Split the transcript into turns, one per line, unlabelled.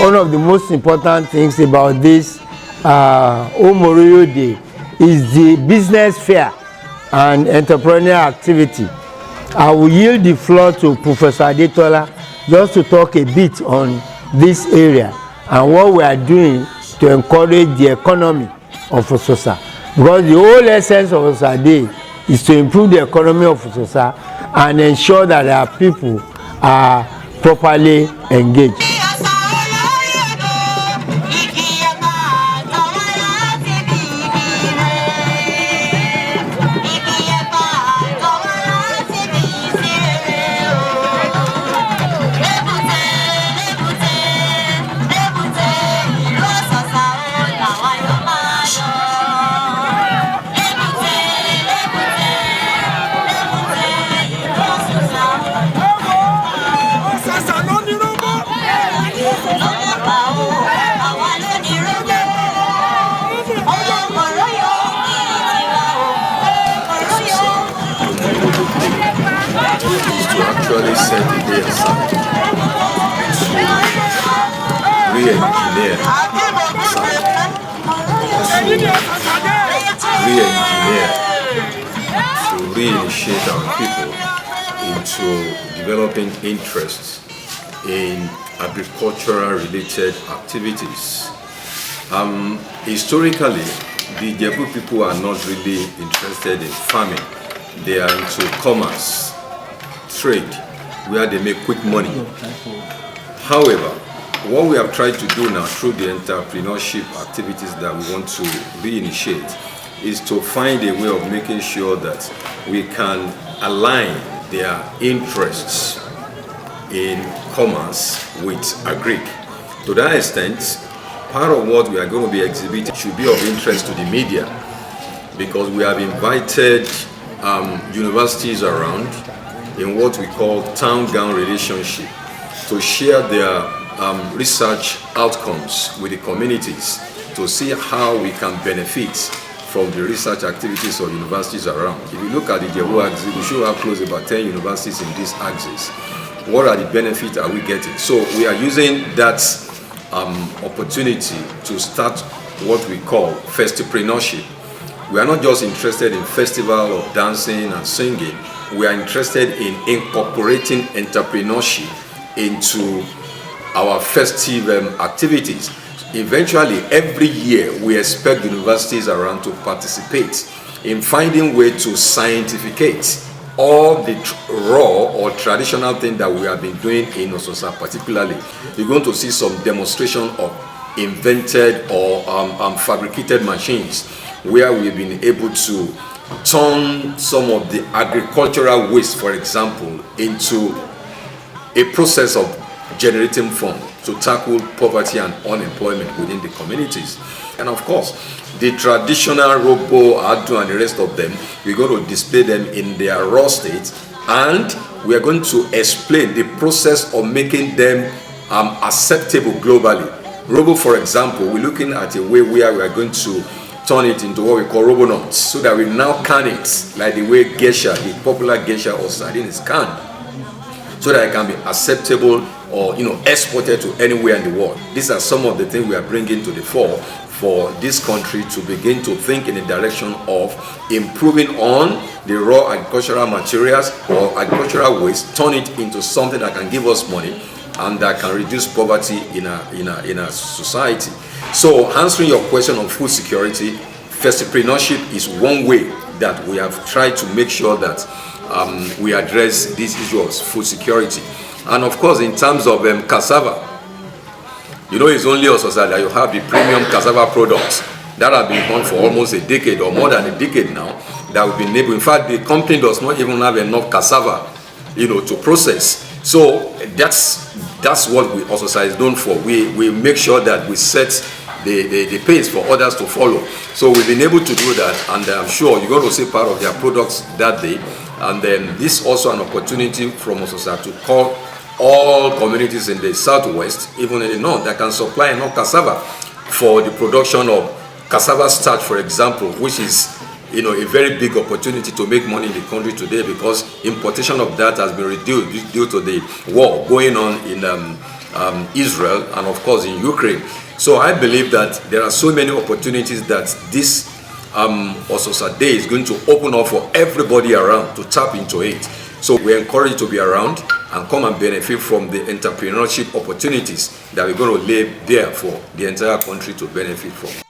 one of the most important things about this Omoroyo Day is the business fair and entrepreneurial activity. I will yield the floor to Professor Adetola just to talk a bit on this area and what we are doing to encourage the economy of Ososa. Because the whole essence of Ososa Day is to improve the economy of Ososa and ensure that our people are properly engaged.
Actually set the day aside to re-engineer to re-initiate our people into developing interests in agricultural related activities. Historically, the Jebu people are not really interested in farming. They are into commerce, trade, where they make quick money. However, what we have tried to do now through the entrepreneurship activities that we want to reinitiate is to find a way of making sure that we can align their interests in commerce with agric. To that extent, part of what we are going to be exhibiting should be of interest to the media, because we have invited universities around in what we call town-gown relationship to share their research outcomes with the communities to see how we can benefit from the research activities of universities around. If you look at the Jebu axis, we show how close about 10 universities in this axis. What are the benefits are we getting? So we are using that opportunity to start what we call Festipreneurship. We are not just interested in festival of dancing and singing. We are interested in incorporating entrepreneurship into our festive activities. Eventually, every year, we expect universities around to participate in finding ways to scientificate all the raw or traditional things that we have been doing in Ososa particularly. You're going to see some demonstration of invented or fabricated machines where we've been able to turn some of the agricultural waste, for example, into a process of generating funds to tackle poverty and unemployment within the communities. And of course, the traditional robo, adu, and the rest of them, we're going to display them in their raw state, and we are going to explain the process of making them acceptable globally. Robo, for example, we're looking at a way where we are going to turn it into what we call robonuts, so that we now can it like the way geisha, the popular geisha or sardine is canned, so that it can be acceptable or exported to anywhere in the world. These are some of the things we are bringing to the fore for this country to begin to think in the direction of improving on the raw agricultural materials or agricultural waste, turn it into something that can give us money and that can reduce poverty in a society. So, answering your question on food security, Festipreneurship is one way that we have tried to make sure that we address these issues of food security. And of course, in terms of cassava, it's only Ososa that you have the premium cassava products that have been on for almost a decade or more than a decade now, that we've been able. In fact, the company does not even have enough cassava, to process. So that's what we Ososa is known for. We make sure that we set the pace for others to follow. So we've been able to do that, and I'm sure you're going to see part of their products that day. And then this is also an opportunity from Ososa to call all communities in the southwest, even in the north, that can supply enough cassava for the production of cassava starch, for example, which is a very big opportunity to make money in the country today, because importation of that has been reduced due to the war going on in Israel and of course in Ukraine. So I believe that there are so many opportunities that this Ososa Day is going to open up for everybody around to tap into it. So we encourage you to be around and come and benefit from the entrepreneurship opportunities that we're going to lay there for the entire country to benefit from.